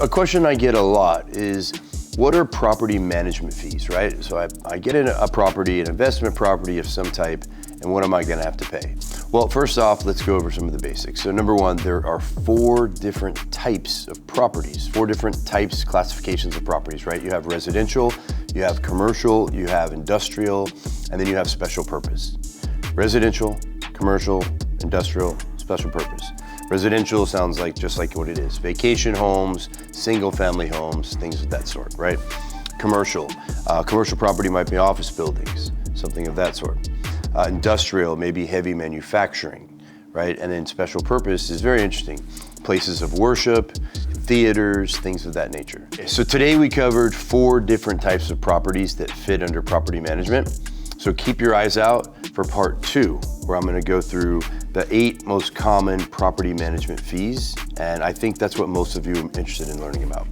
a question I get a lot is, what are property management fees, right? So I get in a property, an investment property of some type, and what am I gonna have to pay? Well, first off, let's go over some of the basics. So number one, there are 4 different types of properties, 4 different types, classifications of properties, right? You have residential, you have commercial, you have industrial, and then you have special purpose. Residential, commercial, industrial, special purpose. Residential sounds like just like what it is. Vacation homes, single family homes, things of that sort, right? Commercial property might be office buildings, something of that sort. Industrial, maybe heavy manufacturing, right? And then special purpose is very interesting. Places of worship, theaters, things of that nature. So today we covered 4 different types of properties that fit under property management. So keep your eyes out for part 2, where I'm gonna go through the 8 most common property management fees. And I think that's what most of you are interested in learning about.